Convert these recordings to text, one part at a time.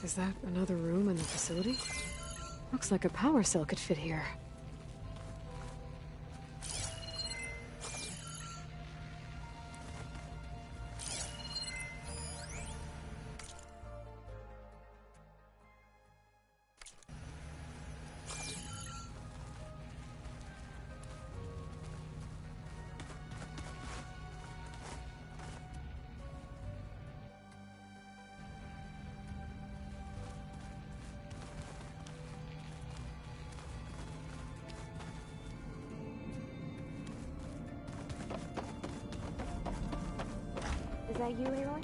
Is that another room in the facility? Looks like a power cell could fit here. Is that you, Aloy?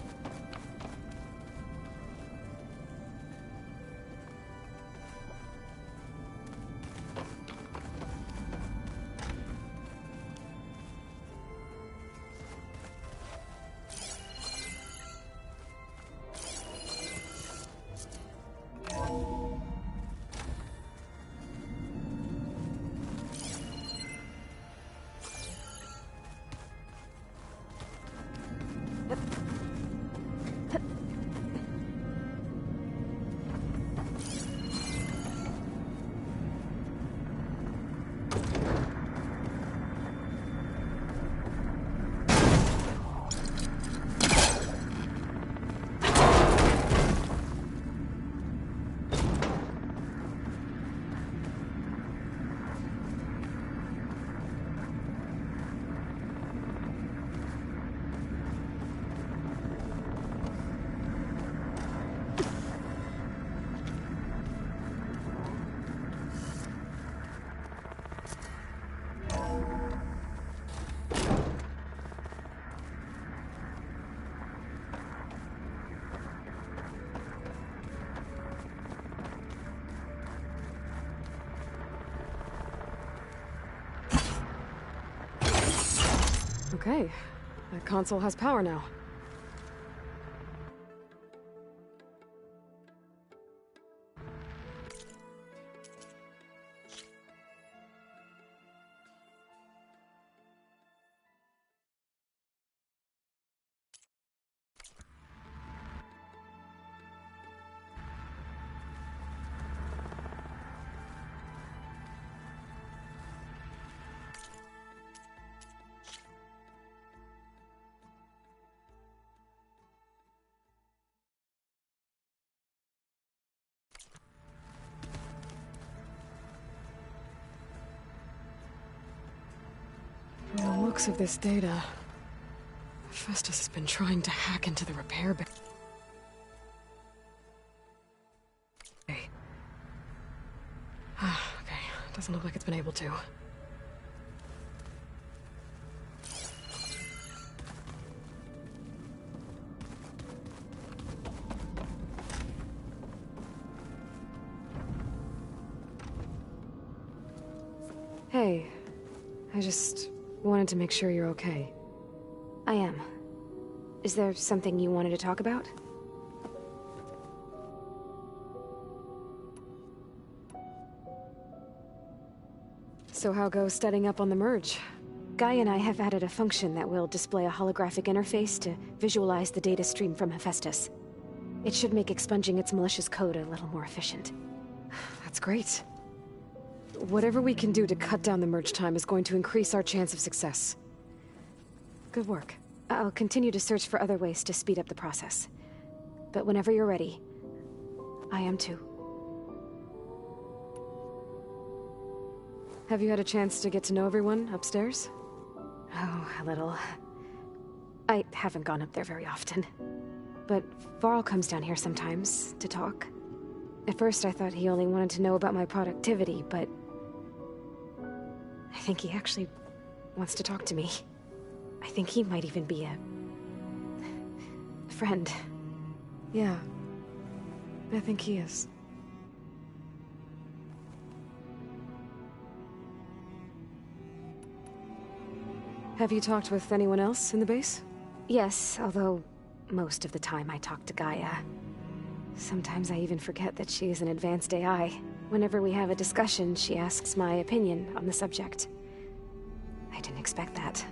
Okay, that console has power now. From the looks of this data, Festus has been trying to hack into the repair bay. Okay, doesn't look like it's been able to. Hey, I just wanted to make sure you're okay. I am. Is there something you wanted to talk about? So how goes setting up on the merge? Guy and I have added a function that will display a holographic interface to visualize the data stream from Hephaestus. It should make expunging its malicious code a little more efficient. That's great. Whatever we can do to cut down the merge time is going to increase our chance of success. Good work. I'll continue to search for other ways to speed up the process. But whenever you're ready, I am too. Have you had a chance to get to know everyone upstairs? Oh, a little. I haven't gone up there very often. But Varl comes down here sometimes to talk. At first I thought he only wanted to know about my productivity, but I think he actually wants to talk to me. I think he might even be a friend. Yeah, I think he is. Have you talked with anyone else in the base? Yes, although most of the time I talk to Gaia. Sometimes I even forget that she is an advanced AI. Whenever we have a discussion, she asks my opinion on the subject. I didn't expect that.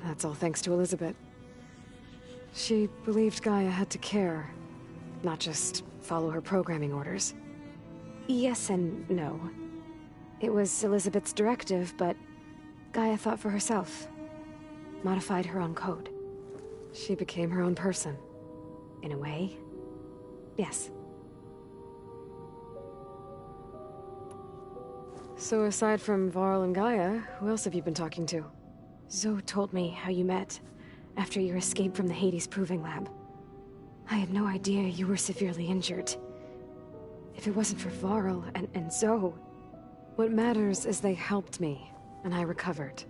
That's all thanks to Elizabeth. She believed Gaia had to care. not just follow her programming orders. Yes and no. It was Elizabeth's directive, but Gaia thought for herself. Modified her own code. She became her own person. In a way. Yes. So aside from Varl and Gaia, who else have you been talking to? Zoe told me how you met, after your escape from the Hades Proving Lab. I had no idea you were severely injured. If it wasn't for Varl and Zoe... What matters is they helped me, and I recovered.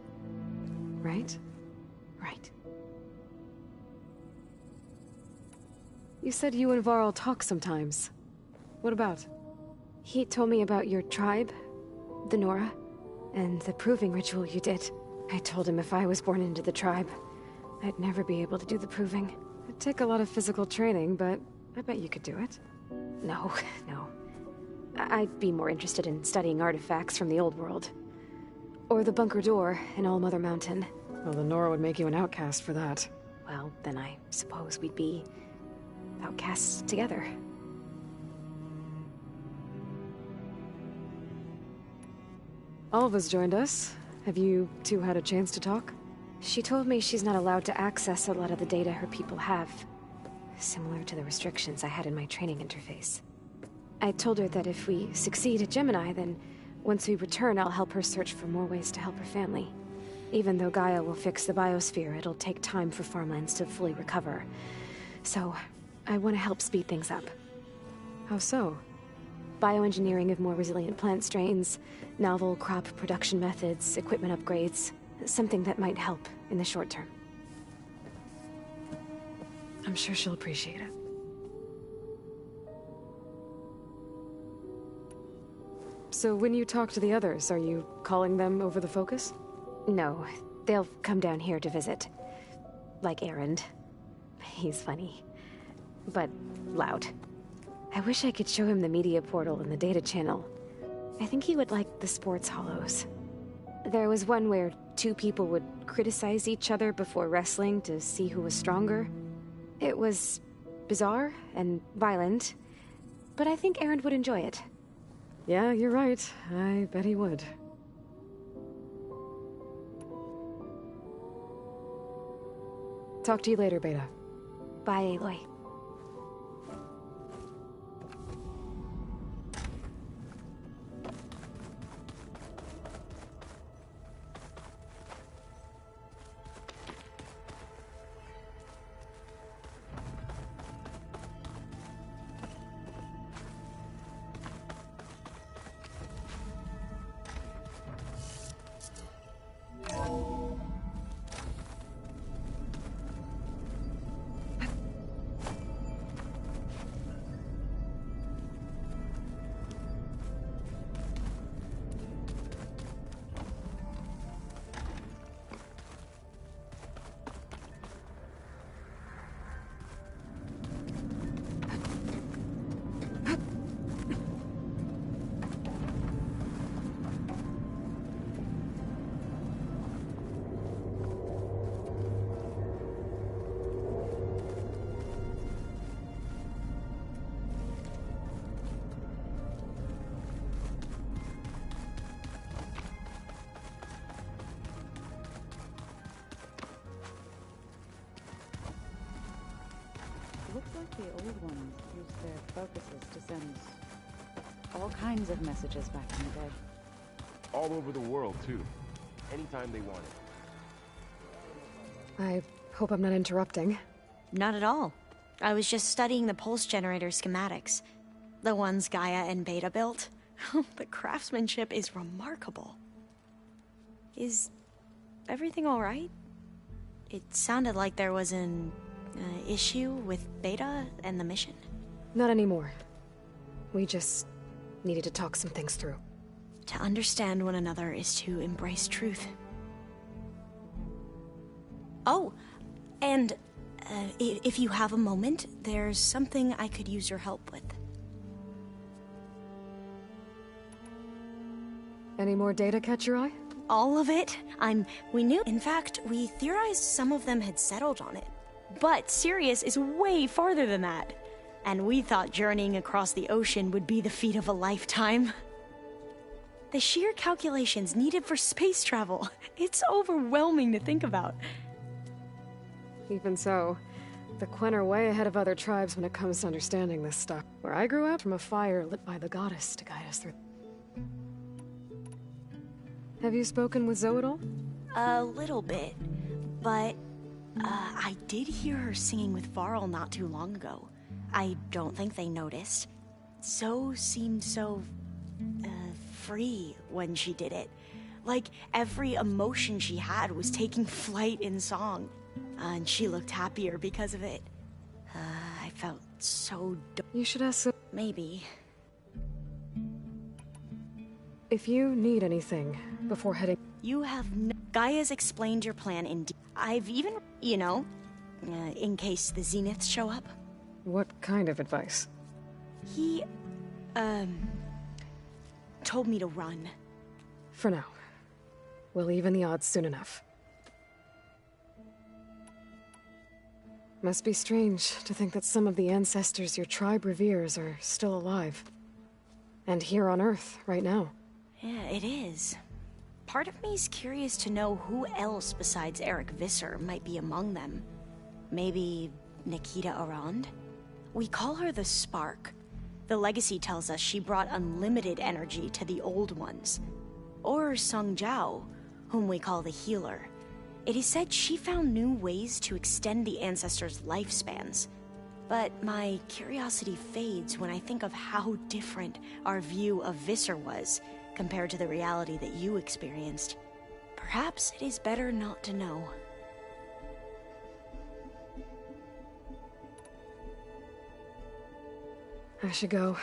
Right? Right. You said you and Varl talk sometimes. What about? He told me about your tribe, the Nora, and the proving ritual you did. I told him if I was born into the tribe, I'd never be able to do the proving. It'd take a lot of physical training, but I bet you could do it. No. I'd be more interested in studying artifacts from the old world. Or the bunker door in All Mother Mountain. Well, the Nora would make you an outcast for that. Well, then I suppose we'd be outcasts together. Alva's joined us. Have you two had a chance to talk? She told me she's not allowed to access a lot of the data her people have. Similar to the restrictions I had in my training interface. I told her that if we succeed at Gemini, then once we return, I'll help her search for more ways to help her family. Even though Gaia will fix the biosphere, it'll take time for farmlands to fully recover. So, I want to help speed things up. How so? Bioengineering of more resilient plant strains, novel crop production methods, equipment upgrades. Something that might help in the short term. I'm sure she'll appreciate it. So when you talk to the others, are you calling them over the focus? No, they'll come down here to visit. Like Erend. He's funny. But loud. I wish I could show him the media portal and the data channel. I think he would like the sports hollows. There was one where two people would criticize each other before wrestling to see who was stronger. It was bizarre and violent, but I think Erend would enjoy it. Yeah, you're right. I bet he would. Talk to you later, Beta. Bye, Aloy. Looks like the old ones used their focuses to send all kinds of messages back in the day. All over the world, too. Anytime they wanted. I hope I'm not interrupting. Not at all. I was just studying the pulse generator schematics. The ones Gaia and Beta built. The craftsmanship is remarkable. Is everything all right? It sounded like there was an issue with Beta and the mission. Not anymore. We just needed to talk some things through. To understand one another is to embrace truth. Oh, and if you have a moment, there's something I could use your help with. Any more data catch your eye? All of it? We knew. In fact, we theorized some of them had settled on it. But Sirius is way farther than that. And we thought journeying across the ocean would be the feat of a lifetime. The sheer calculations needed for space travel, it's overwhelming to think about. Even so, the Quen are way ahead of other tribes when it comes to understanding this stuff. Where I grew up, from a fire lit by the goddess to guide us through. Have you spoken with Zoe at all? A little bit, but I did hear her singing with Varl not too long ago. I don't think they noticed. Zoe seemed so free when she did it. Like every emotion she had was taking flight in song. And she looked happier because of it. I felt so You should ask Zoe. Maybe. If you need anything before heading... You have Gaia's explained your plan in I've even, you know, in case the Zeniths show up. What kind of advice? He, told me to run. For now. We'll even the odds soon enough. Must be strange to think that some of the ancestors your tribe reveres are still alive. And here on Earth, right now. Yeah, it is. Part of me's curious to know who else besides Eric Visser might be among them. Maybe Nikita Arand? We call her the Spark. The legacy tells us she brought unlimited energy to the old ones. Or Sung Jiao, whom we call the Healer. It is said she found new ways to extend the ancestors' lifespans. But my curiosity fades when I think of how different our view of Visser was compared to the reality that you experienced. Perhaps it is better not to know. I should go.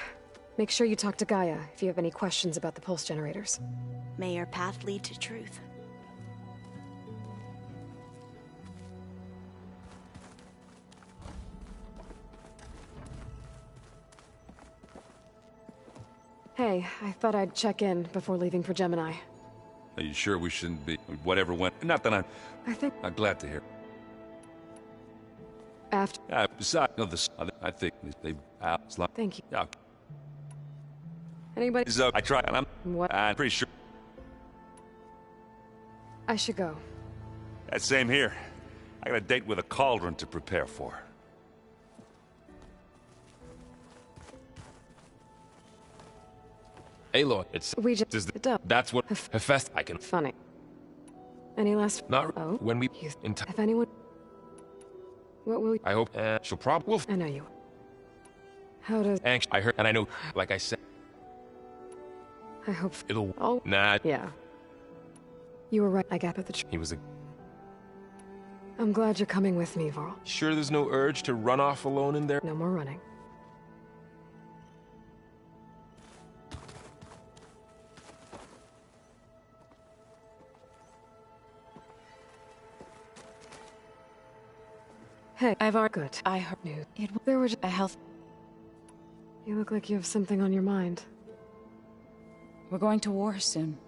Make sure you talk to Gaia if you have any questions about the pulse generators. May your path lead to truth. Hey, I thought I'd check in before leaving for Gemini. Are you sure we shouldn't be? Whatever went. Not that I think I'm glad to hear. after... Besides, no, this. I think they. Thank you. Yeah. Anybody... So I tried, and What? I'm pretty sure. I should go. Same here. I got a date with a cauldron to prepare for. Aloy, it's We just... does Duh. that's what Hephaestus I can Funny. Any last... not Oh? when we You- in time. If anyone... What will... I hope she'll probably I know you. How does... anxious. I heard and I know, like I said, I hope... it'll. Oh, Nah, yeah. You were right. I got the... he was a. I'm glad you're coming with me, Varl. Sure, there's no urge to run off alone in there. No more running. Hey, I've already... Good. I heard News. there was a health. You look like you have something on your mind. We're going to war soon.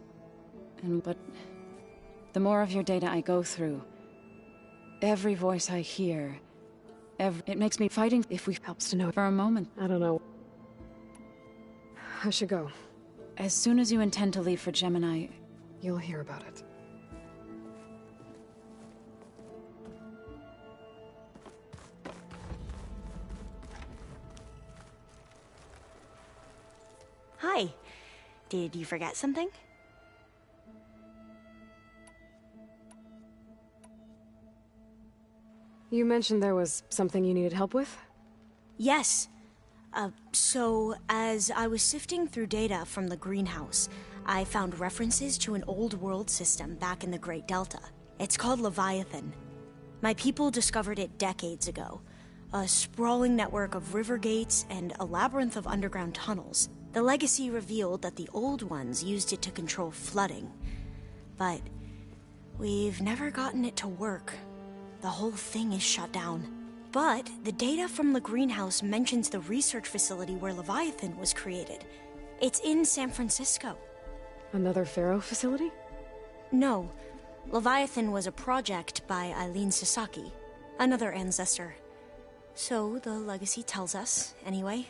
But the more of your data I go through, every voice I hear, it makes me fighting if we Helps to know. for a moment. I don't know. I should go. As soon as you intend to leave for Gemini, You'll hear about it. Hi. Did you forget something? You mentioned there was something you needed help with? Yes. So, as I was sifting through data from the greenhouse, I found references to an old world system back in the Great Delta. It's called Leviathan. My people discovered it decades ago. A sprawling network of river gates and a labyrinth of underground tunnels. The legacy revealed that the old ones used it to control flooding. But we've never gotten it to work. The whole thing is shut down. But the data from the greenhouse mentions the research facility where Leviathan was created. It's in San Francisco. Another Pharaoh facility? No, Leviathan was a project by Eileen Sasaki, another ancestor. So the legacy tells us, anyway,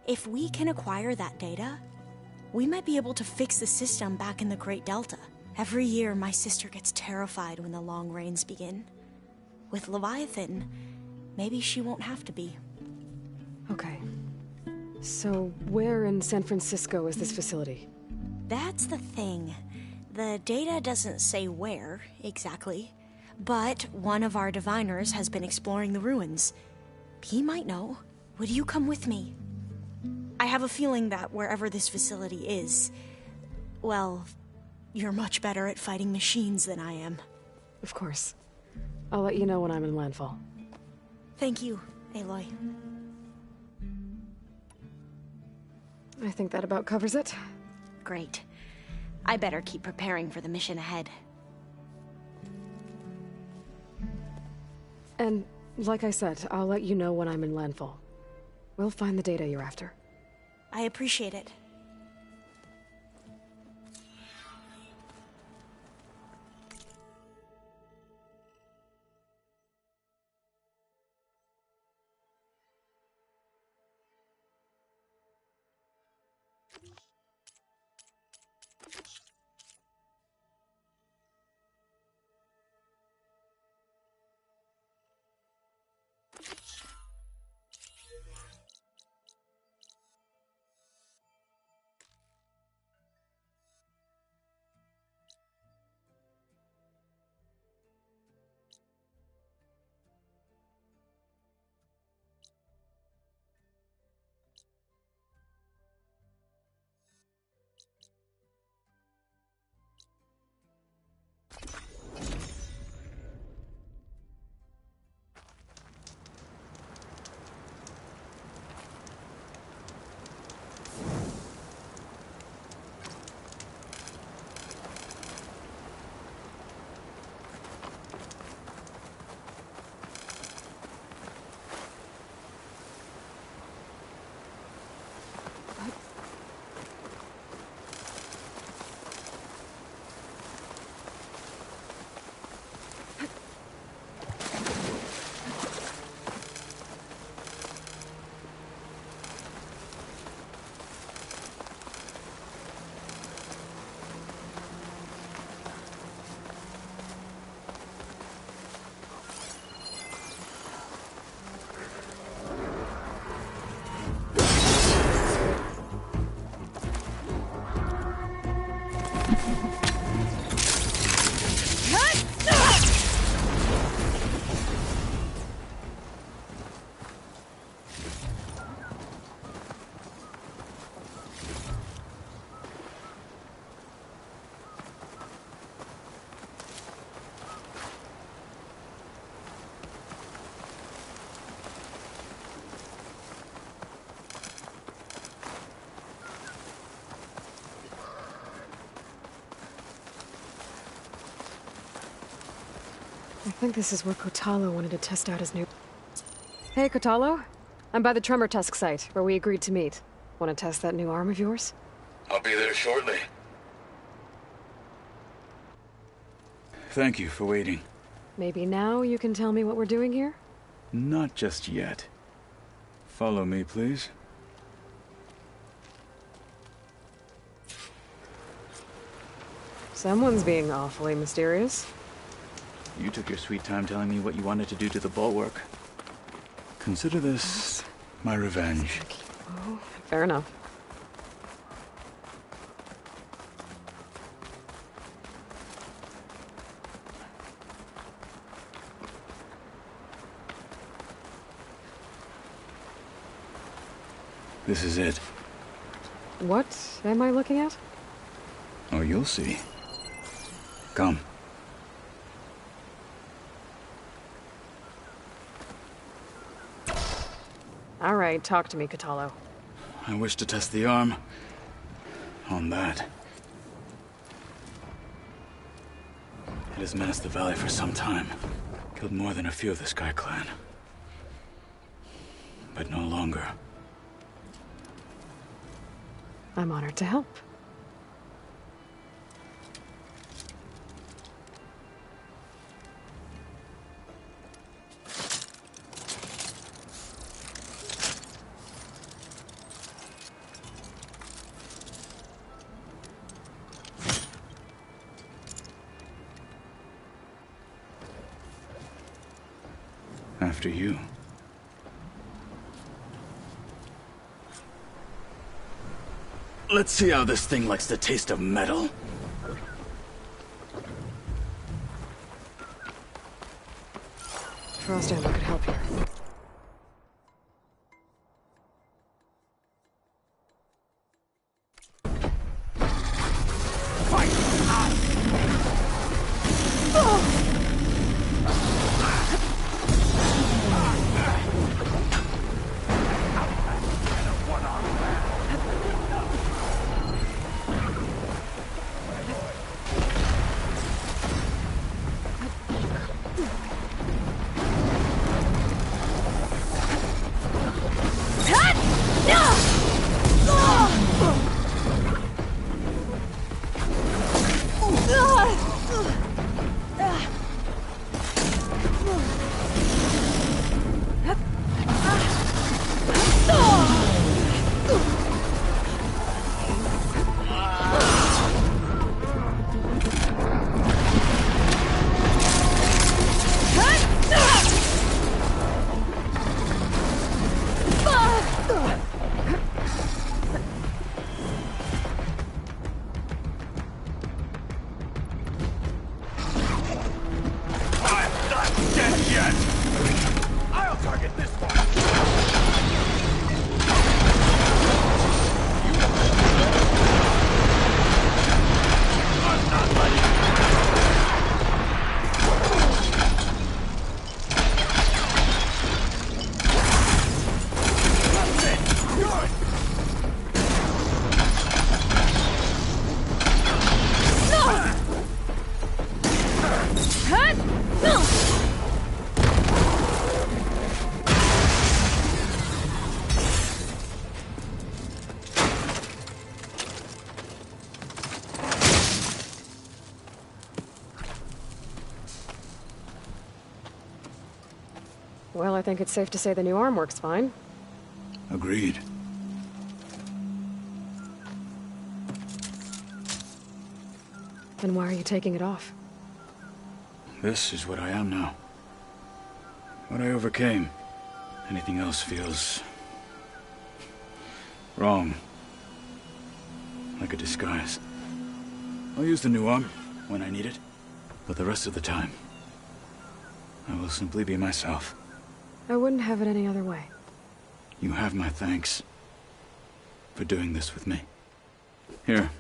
if we can acquire that data, we might be able to fix the system back in the Great Delta. Every year, my sister gets terrified when the long rains begin. With Leviathan, maybe she won't have to be. Okay. So, where in San Francisco is this facility? That's the thing. The data doesn't say where, exactly. But one of our diviners has been exploring the ruins. He might know. Would you come with me? I have a feeling that wherever this facility is, well, you're much better at fighting machines than I am. Of course. I'll let you know when I'm in landfall. Thank you, Aloy. I think that about covers it. Great. I better keep preparing for the mission ahead. And, like I said, I'll let you know when I'm in landfall. We'll find the data you're after. I appreciate it. I think this is where Kotalo wanted to test out his new... Hey, Kotalo. I'm by the Tremor Tusk site, where we agreed to meet. Want to test that new arm of yours? I'll be there shortly. Thank you for waiting. Maybe now you can tell me what we're doing here? Not just yet. Follow me, please. Someone's being awfully mysterious. You took your sweet time telling me what you wanted to do to the bulwark. Consider this my revenge. Oh, fair enough. This is it. What am I looking at? Oh, you'll see. Come. All right, talk to me, Kotalo. I wish to test the arm on that. It has menaced the valley for some time. Killed more than a few of the Sky Clan. But no longer. I'm honored to help. After you. Let's see how this thing likes the taste of metal. Frost ammo could help here. Well, I think it's safe to say the new arm works fine. Agreed. Then why are you taking it off? This is what I am now. What I overcame. Anything else feels... wrong. Like a disguise. I'll use the new arm when I need it, but the rest of the time, I will simply be myself. I wouldn't have it any other way. You have my thanks for doing this with me. Here.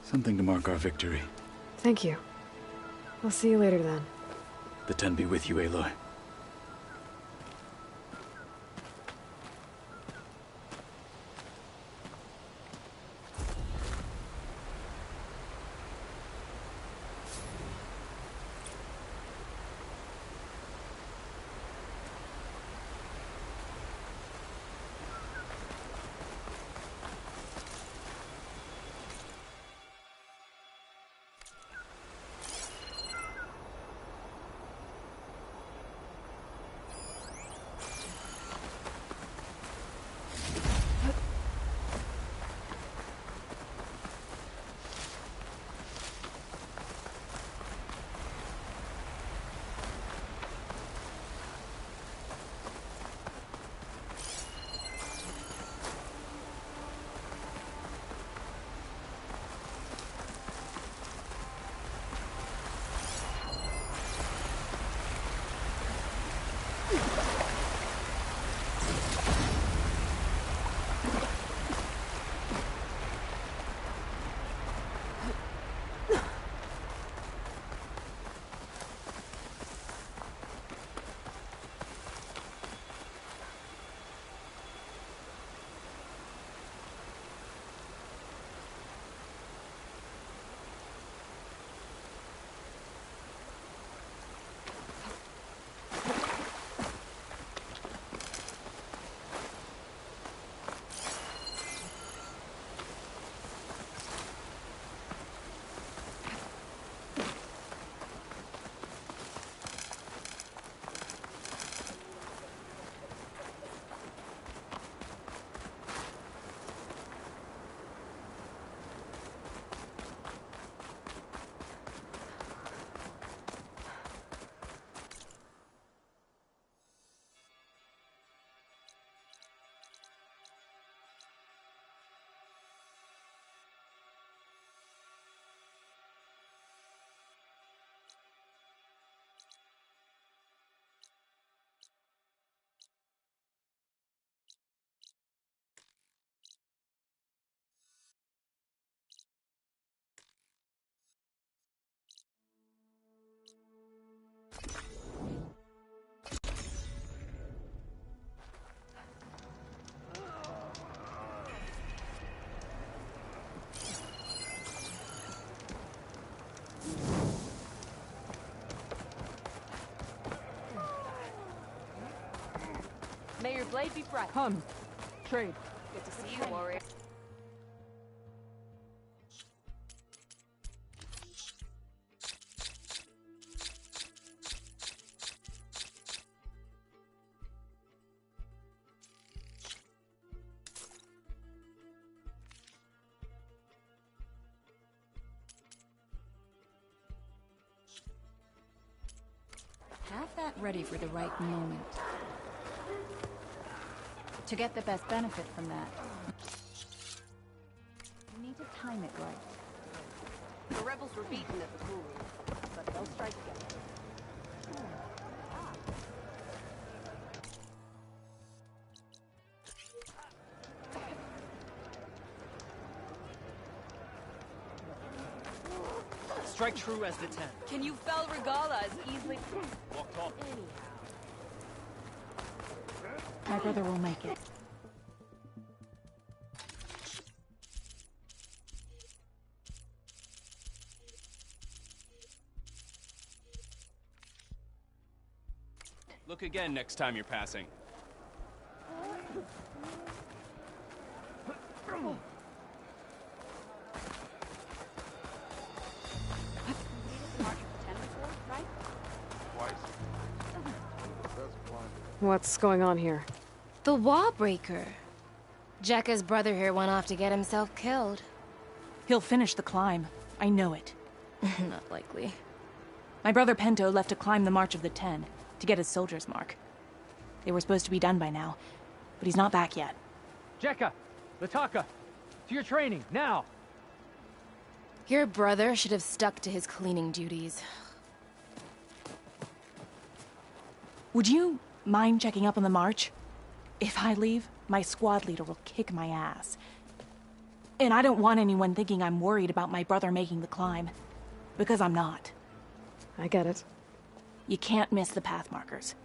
Something to mark our victory. Thank you. I'll see you later then. The Ten be with you, Aloy. Blade be bright. Come. Trade. Good to see you, warrior. Have that ready for the right moment. To get the best benefit from that, you need to time it right. The rebels were beaten at the pool, but they'll strike again. Strike true as the 10. Can you fell Regala as easily? Walk tall. My brother will make it. Look again next time you're passing. What's going on here? The wall breaker. Jekka's brother here went off to get himself killed. He'll finish the climb. I know it. Not likely. My brother Pento left to climb the March of the Ten, to get his soldier's mark. They were supposed to be done by now, but he's not back yet. Jekka! Lataka! To your training, now! Your brother should have stuck to his cleaning duties. Would you mind checking up on the march? If I leave, my squad leader will kick my ass. And I don't want anyone thinking I'm worried about my brother making the climb. Because I'm not. I get it. You can't miss the path markers.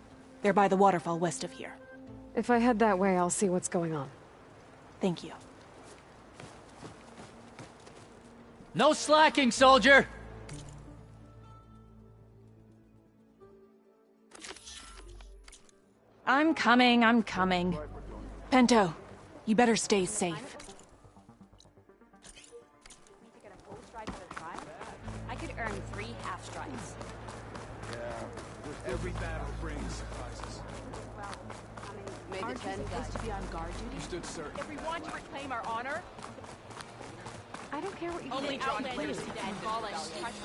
They're by the waterfall west of here. If I head that way, I'll see what's going on. Thank you. No slacking, soldier! I'm coming, I'm coming. Pento, you better stay safe. I could earn 3 half strikes. Every battle brings surprises. May the 10 supposed to be on guard duty? You stood certain. If we want to reclaim our honor, I don't care what you only think. drawn players see dead fall and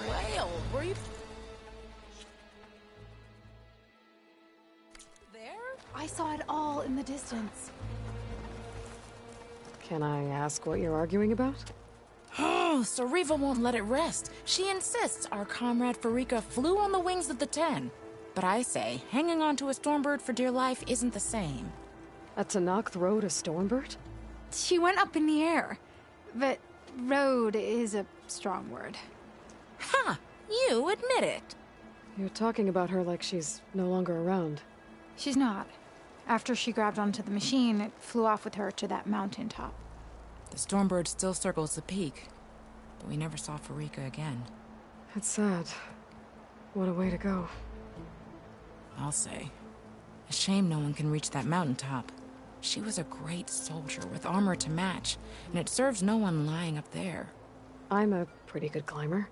Whale, were you there? I saw it all in the distance. Can I ask what you're arguing about? Oh, Sariva won't let it rest. She insists our comrade Farika flew on the wings of the 10. But I say, hanging on to a Stormbird for dear life isn't the same. A Tanakh rode a Stormbird? She went up in the air. But road is a strong word. Ha! You admit it. You're talking about her like she's no longer around. She's not. After she grabbed onto the machine, it flew off with her to that mountaintop. The Stormbird still circles the peak, but we never saw Farika again. It's sad. What a way to go. I'll say. A shame no one can reach that mountaintop. She was a great soldier with armor to match, and it serves no one lying up there. I'm a pretty good climber.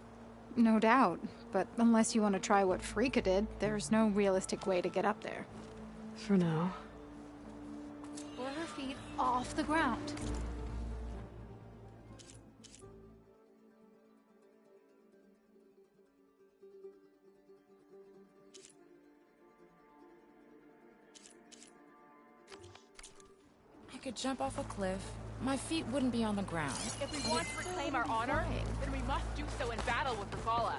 No doubt, but unless you want to try what Frika did, there's no realistic way to get up there. For now. Or her feet off the ground. I could jump off a cliff. My feet wouldn't be on the ground. If we want to reclaim our honor, then we must do so in battle with Regala.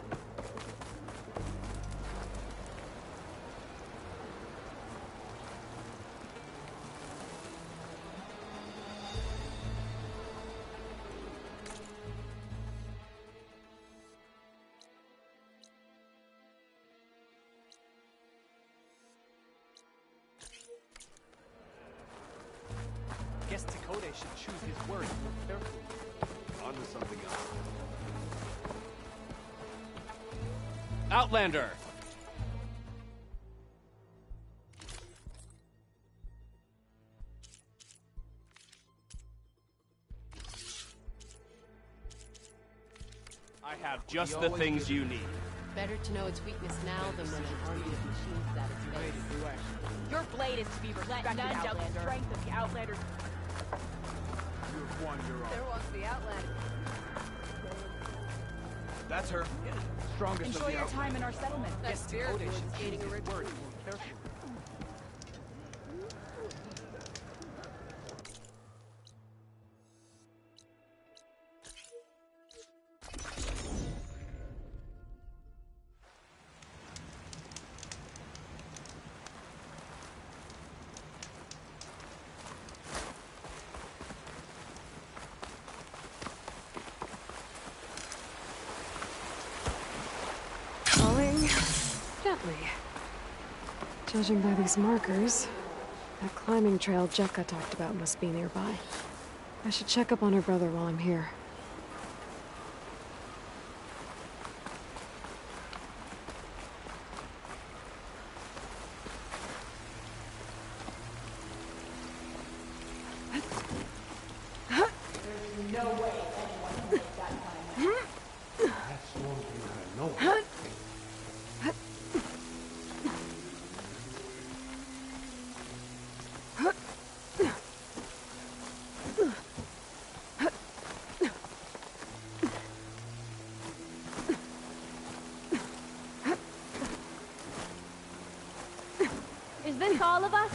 Guess Takode should choose his words more carefully. On to something else. Outlander! I have just the things you need. Better to know its weakness now than when an army of machines is at its base. Your blade is to be respected, Let none doubt the Outlander. strength of the Outlanders. You've won your own. There walks the Outlander. That's her. Strongest Enjoy of the your Outlanders. time in our settlement. That spirit Kodesh was should gaining a choose his ritual. words more carefully. Falling gently. Judging by these markers, that climbing trail Jekka talked about must be nearby. I should check up on her brother while I'm here. Is this all of us?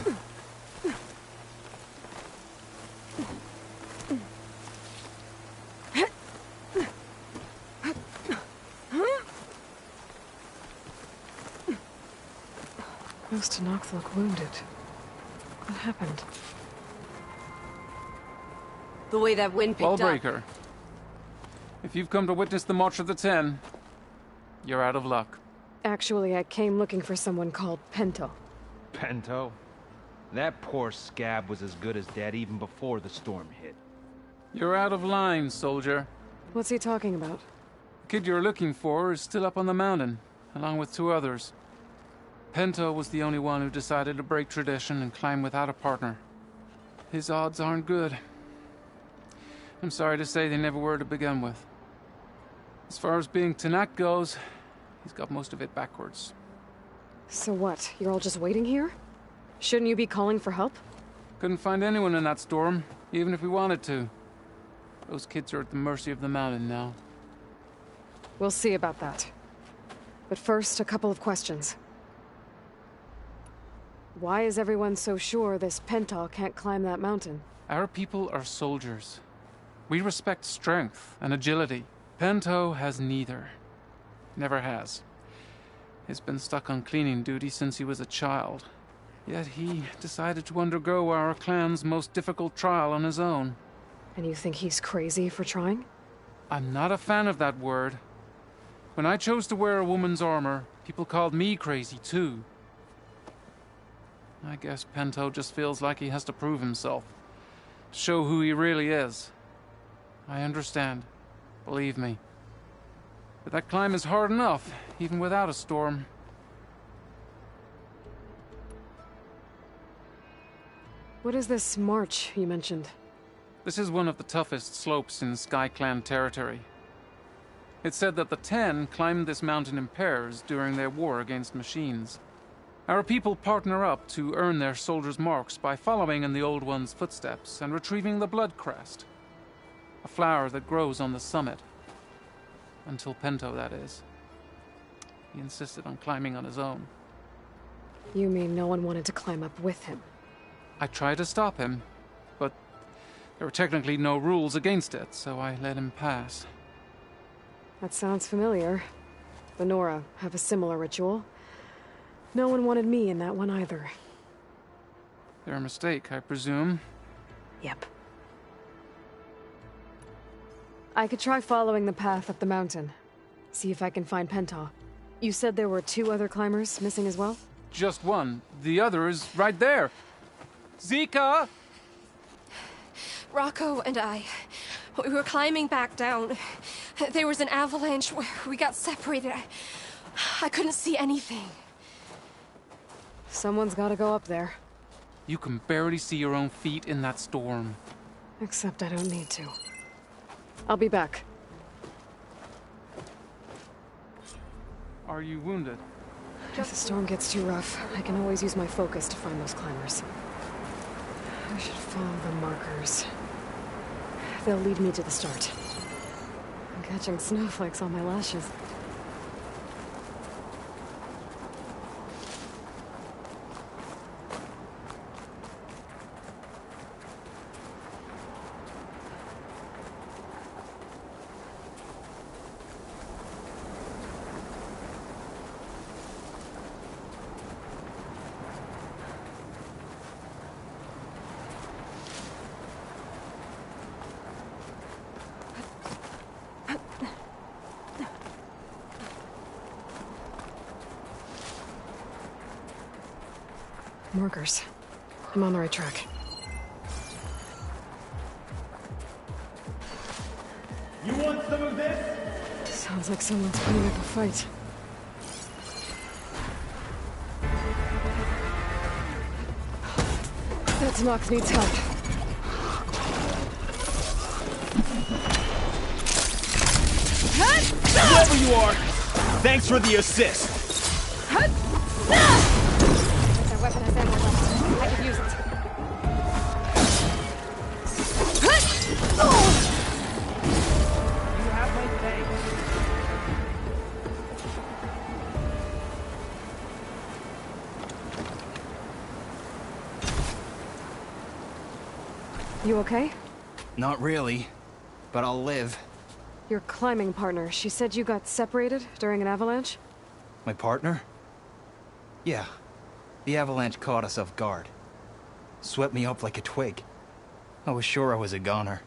Goes to knock look wounded. What happened? The way that wind picked up. Wallbreaker. If you've come to witness the March of the Ten, you're out of luck. Actually, I came looking for someone called Pento. Pento? That poor scab was as good as dead even before the storm hit. You're out of line, soldier. What's he talking about? The kid you're looking for is still up on the mountain, along with 2 others. Pento was the only one who decided to break tradition and climb without a partner. His odds aren't good. I'm sorry to say they never were to begin with. As far as being Tanak goes, he's got most of it backwards. So what? You're all just waiting here? Shouldn't you be calling for help? Couldn't find anyone in that storm, even if we wanted to. Those kids are at the mercy of the mountain now. We'll see about that. But first, a couple of questions. Why is everyone so sure this Pento can't climb that mountain? Our people are soldiers. We respect strength and agility. Pento has neither. Never has. He's been stuck on cleaning duty since he was a child. Yet he decided to undergo our clan's most difficult trial on his own. And you think he's crazy for trying? I'm not a fan of that word. When I chose to wear a woman's armor, people called me crazy too. I guess Pento just feels like he has to prove himself. Show who he really is. I understand. Believe me. But that climb is hard enough, even without a storm. What is this march you mentioned? This is one of the toughest slopes in Sky Clan territory. It's said that the Ten climbed this mountain in pairs during their war against machines. Our people partner up to earn their soldiers' marks by following in the Old One's footsteps and retrieving the blood crest, a flower that grows on the summit. Until Pento, that is. He insisted on climbing on his own. You mean no one wanted to climb up with him? I tried to stop him, but there were technically no rules against it, so I let him pass. That sounds familiar. The Nora have a similar ritual. No one wanted me in that one either. Their mistake, I presume. Yep. I could try following the path up the mountain. See if I can find Pento. You said there were 2 other climbers missing as well? Just one. The other is right there. Zika! Rocco and I, we were climbing back down. There was an avalanche where we got separated. I couldn't see anything. Someone's gotta go up there. You can barely see your own feet in that storm. Except I don't need to. I'll be back. Are you wounded? If the storm gets too rough, I can always use my focus to find those climbers. I should follow the markers. They'll lead me to the start. I'm catching snowflakes on my lashes. Markers. I'm on the right track. You want some of this? Sounds like someone's putting up a fight. That Nox needs help. Whoever you are, thanks for the assist. That weapon has ammo left. I could use it. You have my thanks. You okay? Not really, but I'll live. Your climbing partner, she said you got separated during an avalanche? My partner? Yeah. The avalanche caught us off guard. Swept me up like a twig. I was sure I was a goner.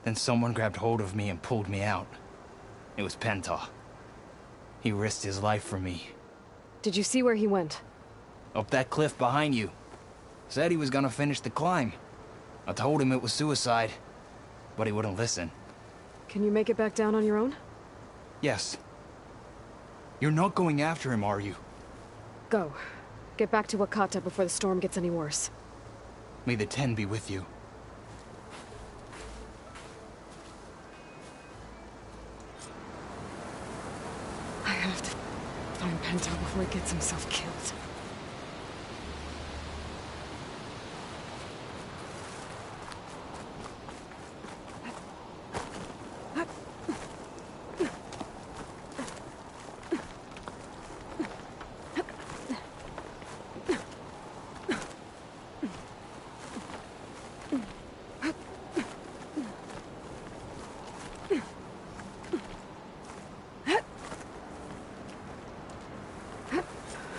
Then someone grabbed hold of me and pulled me out. It was Penta. He risked his life for me. Did you see where he went? Up that cliff behind you. Said he was gonna finish the climb. I told him it was suicide, but he wouldn't listen. Can you make it back down on your own? Yes. You're not going after him, are you? Go. Get back to Wakata before the storm gets any worse. May the 10 be with you. I have to find Penta before he gets himself killed.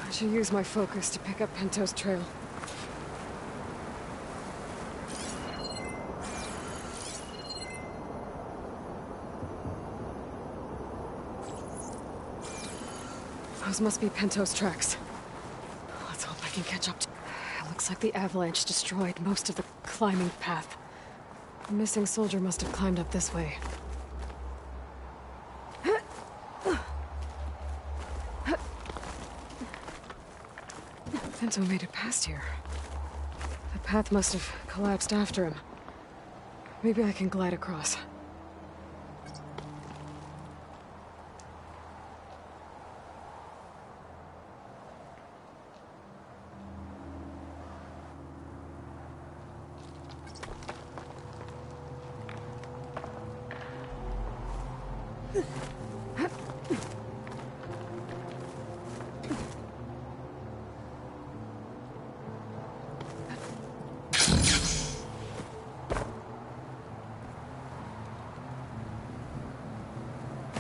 I should use my focus to pick up Pento's trail. Those must be Pento's tracks. Let's hope I can catch up to... It looks like the avalanche destroyed most of the climbing path. The missing soldier must have climbed up this way. Pento made it past here. The path must have collapsed after him. Maybe I can glide across.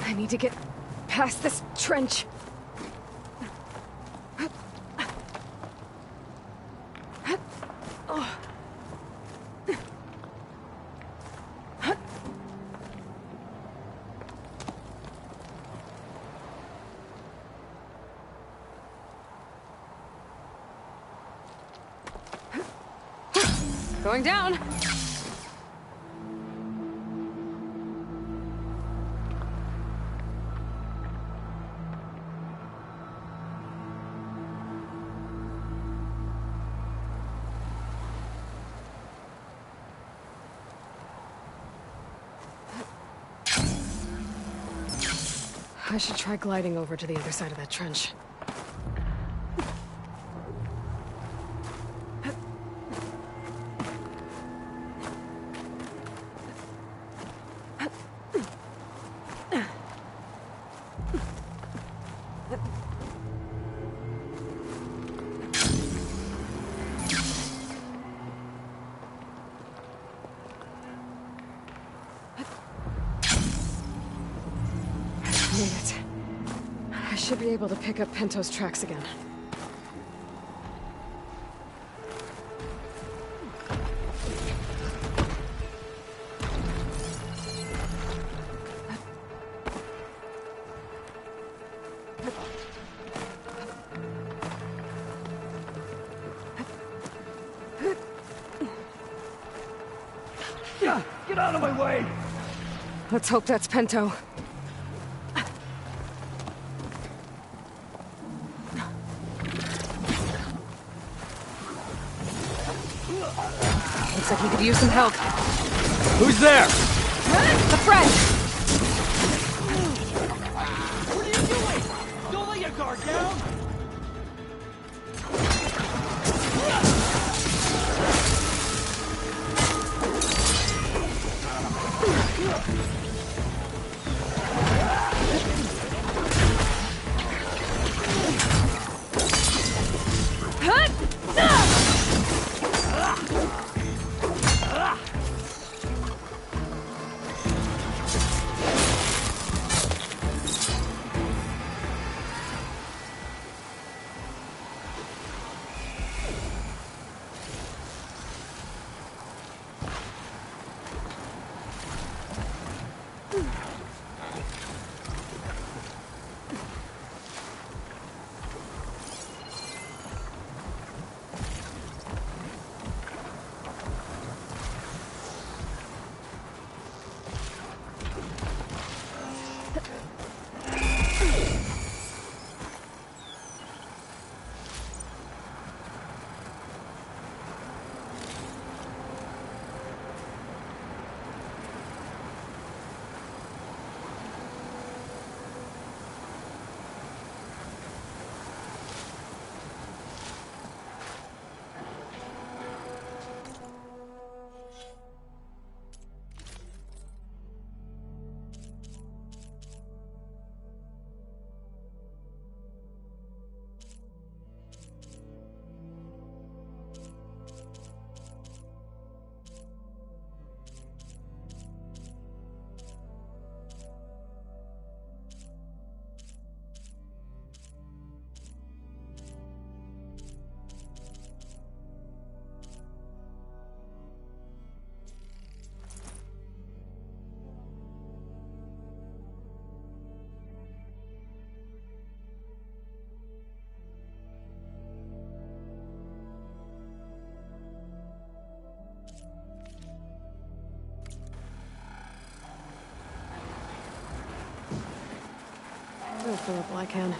I need to get past this trench. Going down. I I should try gliding over to the other side of that trench. Made it. I should be able to pick up Pinto's tracks again. Get out of my way! Let's hope that's Pinto. Looks like he could use some help. Who's there? A friend! What are you doing? Don't let your guard down! I'll fill up while I can.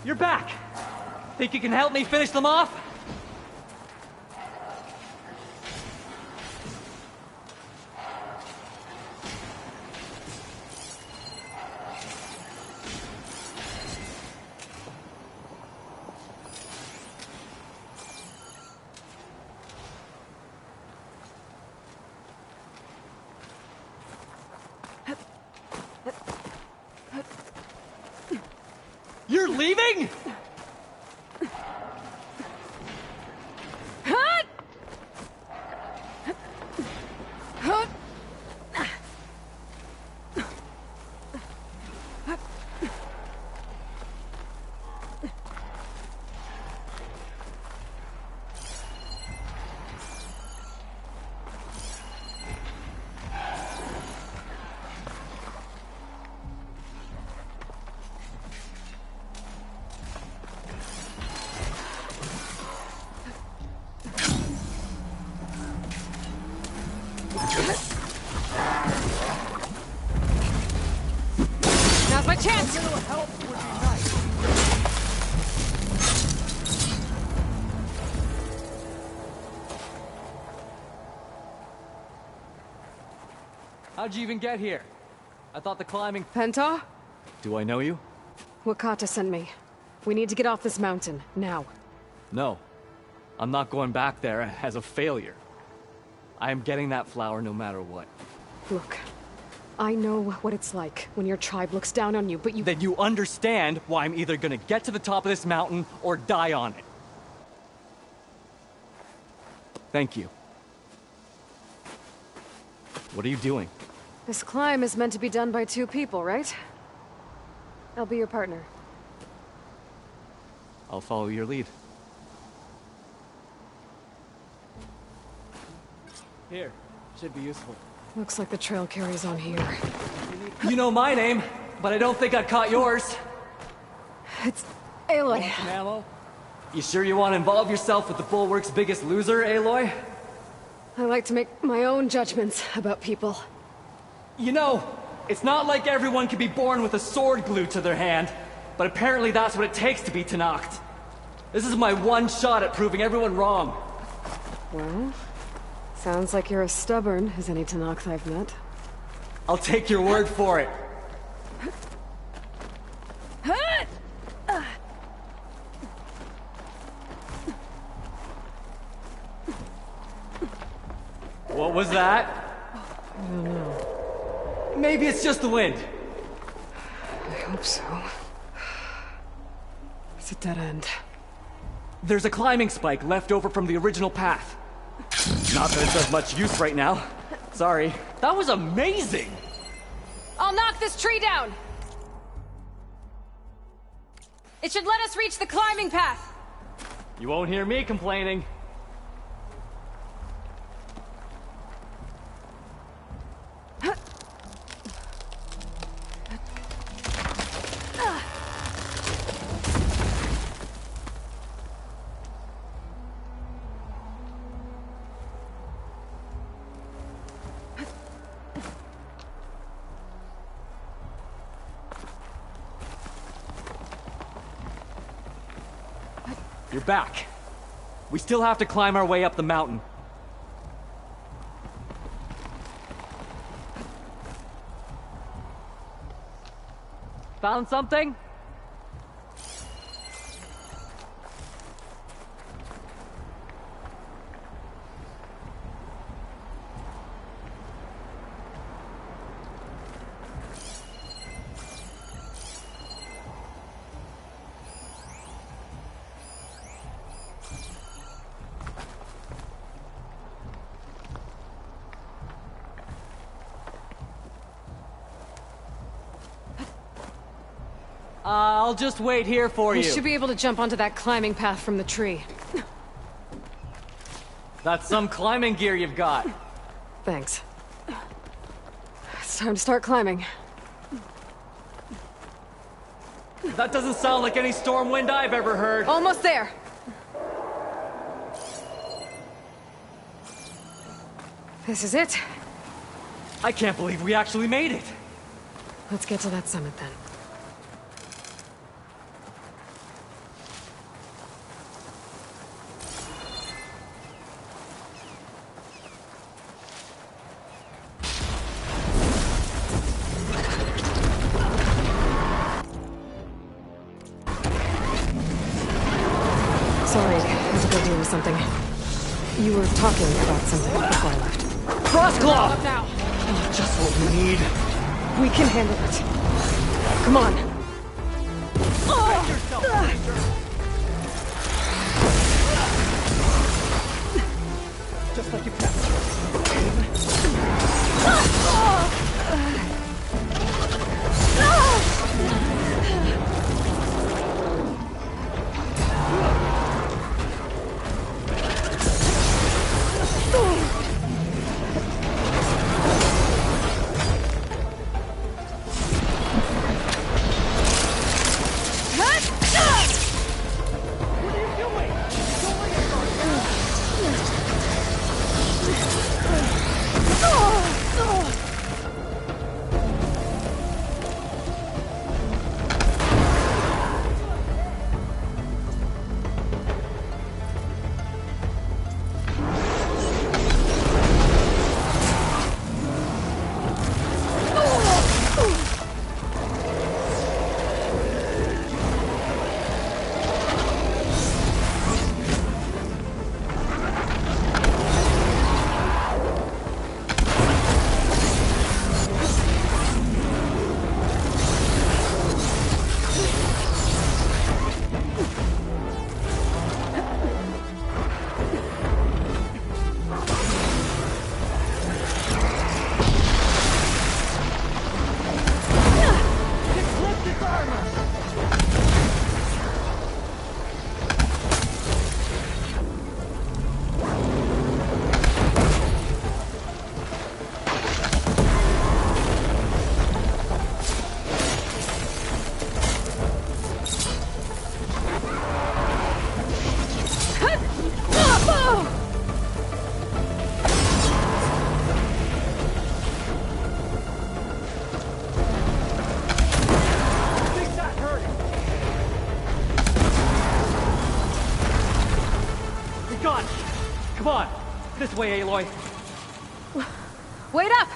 You're back! Think you can help me finish them off? You're leaving? Now's my chance! How'd you even get here? I thought the climbing... Penta? Do I know you? Wakata sent me. We need to get off this mountain, now. No. I'm not going back there as a failure. I am getting that flower no matter what. Look, I know what it's like when your tribe looks down on you, but you... Then you understand why I'm either gonna get to the top of this mountain or die on it. Thank you. What are you doing? This climb is meant to be done by 2 people, right? I'll be your partner. I'll follow your lead. Here, should be useful. Looks like the trail carries on here. You know my name, but I don't think I caught yours. It's Aloy. Want some ammo? You sure you want to involve yourself with the Bulwark's biggest loser, Aloy? I like to make my own judgments about people. You know, it's not like everyone can be born with a sword glued to their hand, but apparently that's what it takes to be Tenakth. This is my one shot at proving everyone wrong. Well, sounds like you're as stubborn as any Tenakth I've met. I'll take your word for it. What was that? I don't know. Maybe it's just the wind. I hope so. It's a dead end. There's a climbing spike left over from the original path. Not that it's of much use right now. Sorry. That was amazing! I'll knock this tree down! It should let us reach the climbing path! You won't hear me complaining. You're back. We still have to climb our way up the mountain. Found something? I'll just wait here for you. We should be able to jump onto that climbing path from the tree. That's some climbing gear you've got. Thanks. It's time to start climbing. That doesn't sound like any storm wind I've ever heard. Almost there. This is it. I can't believe we actually made it. Let's get to that summit then. something. You were talking about something before I left. Crossclaw! Watch out. Oh, just what we need. We can handle it. Come on. Just like you promised. Come on! This way, Aloy! Wait up!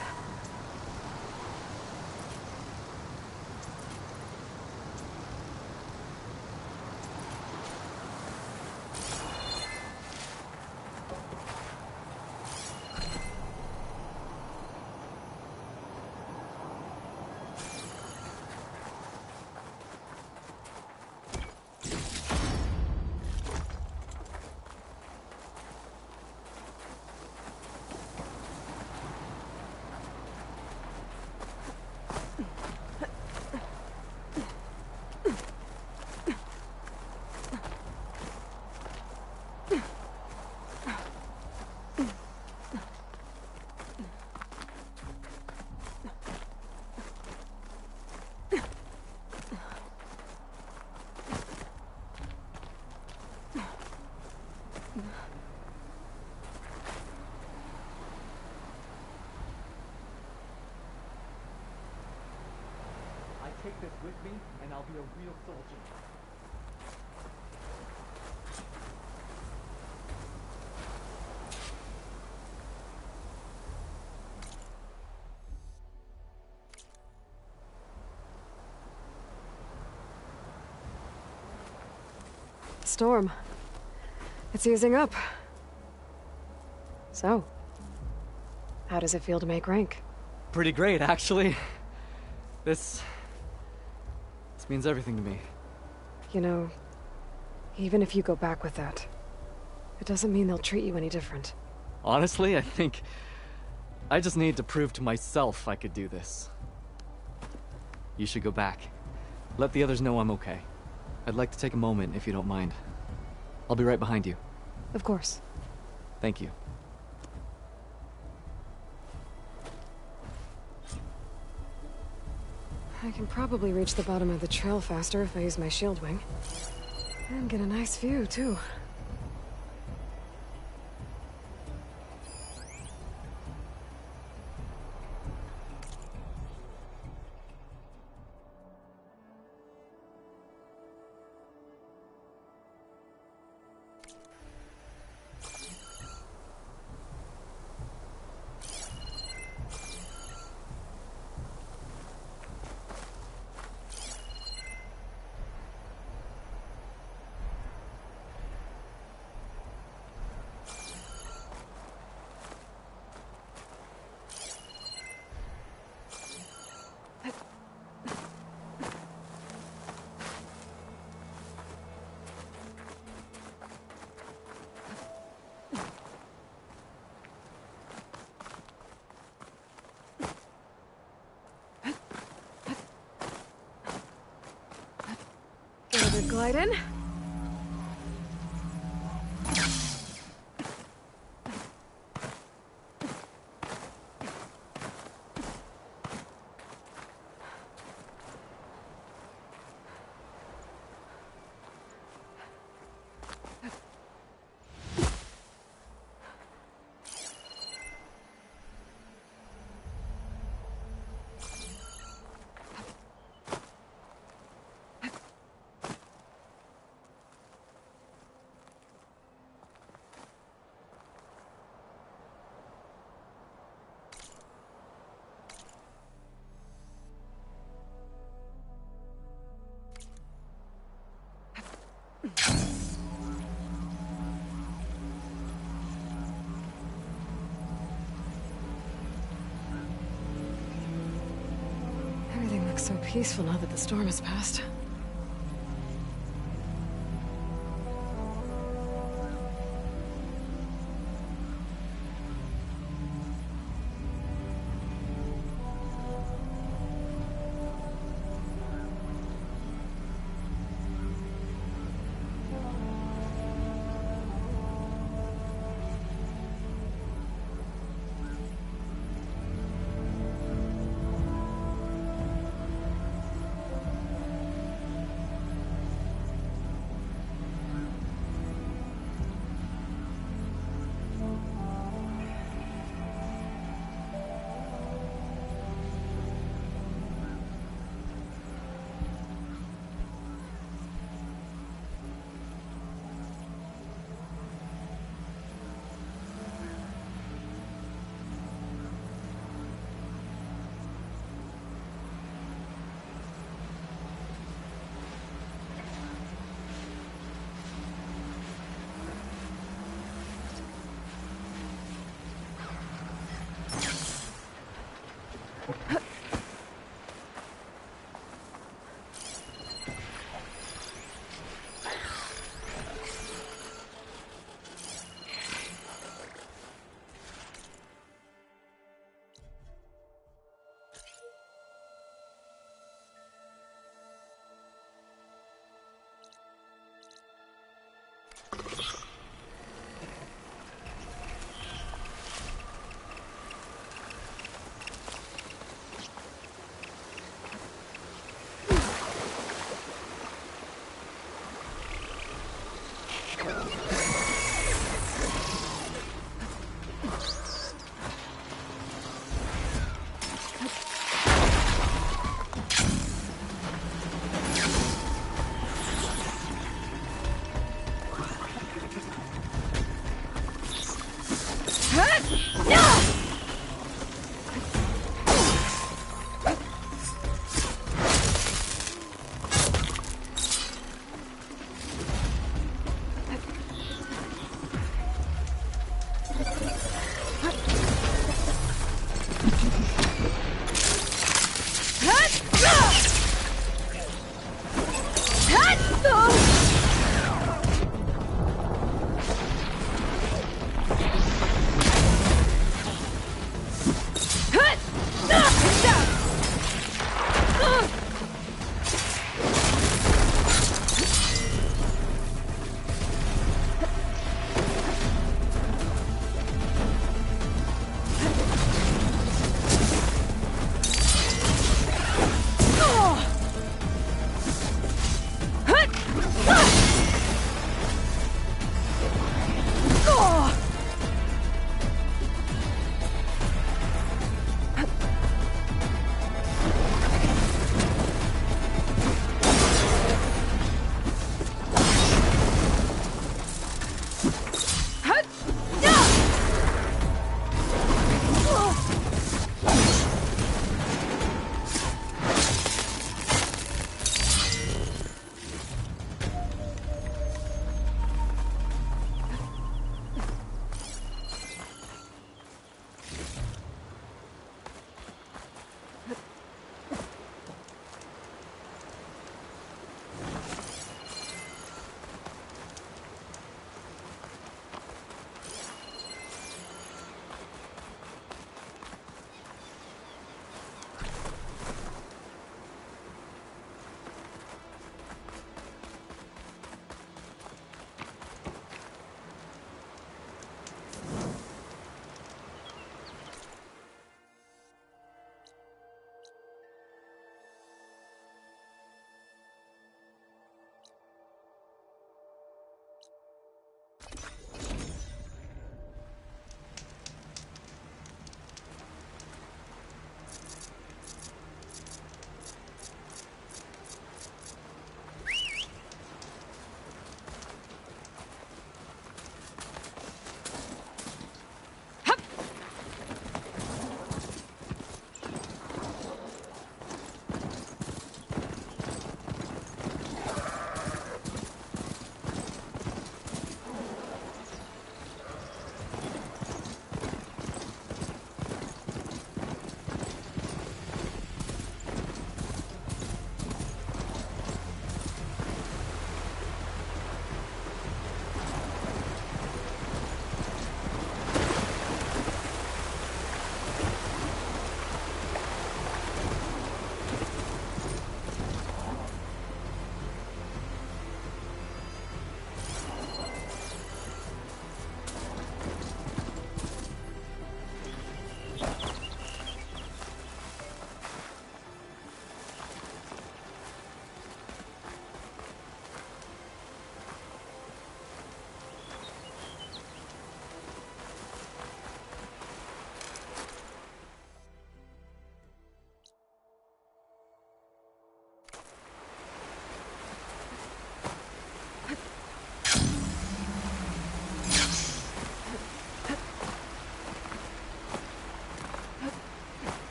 Take this with me, and I'll be a real soldier. Storm. It's easing up. So, how does it feel to make rank? Pretty great, actually. This means everything to me. You know, even if you go back with that, it doesn't mean they'll treat you any different. Honestly, I think I just need to prove to myself I could do this. You should go back. Let the others know I'm okay. I'd like to take a moment, if you don't mind. I'll be right behind you. Of course. Thank you. I can probably reach the bottom of the trail faster if I use my shield wing. And get a nice view, too. Gonna glide in. Everything looks so peaceful now that the storm has passed.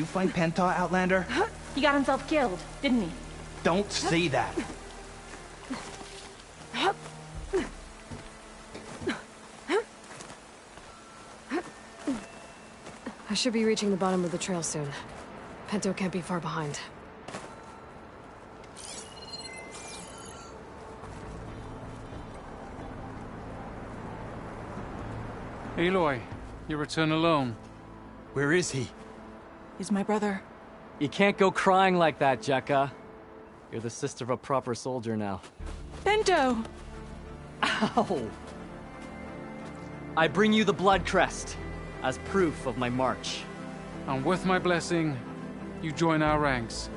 find Penta, Outlander? He got himself killed, didn't he? Don't say that. I should be reaching the bottom of the trail soon. Pento can't be far behind. Aloy, you return alone. Where is he? He's my brother. You can't go crying like that, Jekka. You're the sister of a proper soldier now. Bento! Ow! I bring you the blood crest as proof of my march. And with my blessing, you join our ranks.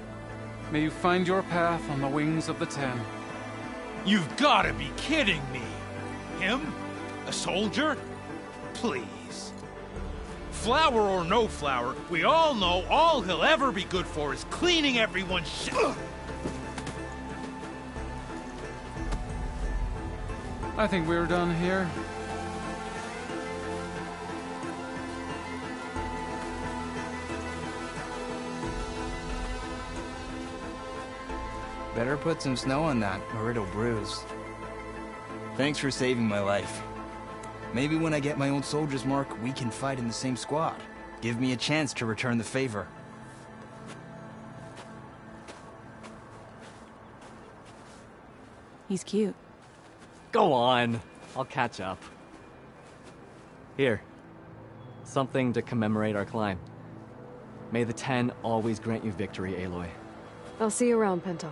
May you find your path on the wings of the Ten. You've gotta be kidding me! Him? A soldier? Please. Flower or no flower, we all know all he'll ever be good for is cleaning everyone's shit. I think we're done here. Better put some snow on that, or it'll bruise. Thanks for saving my life. Maybe when I get my old soldier's mark, we can fight in the same squad. Give me a chance to return the favor. He's cute. Go on. I'll catch up. Here. Something to commemorate our climb. May the Ten always grant you victory, Aloy. I'll see you around, Pento.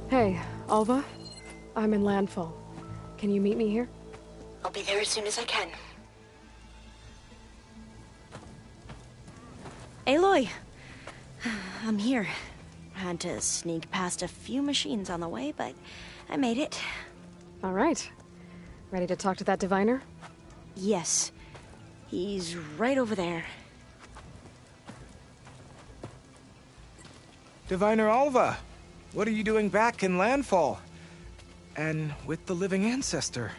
Hey, Alva? I'm in Landfall. Can you meet me here? I'll be there as soon as I can. Aloy! I'm here. Had to sneak past a few machines on the way, but I made it. All right. Ready to talk to that diviner? Yes. He's right over there. Diviner Alva, what are you doing back in Landfall? And with the living ancestor?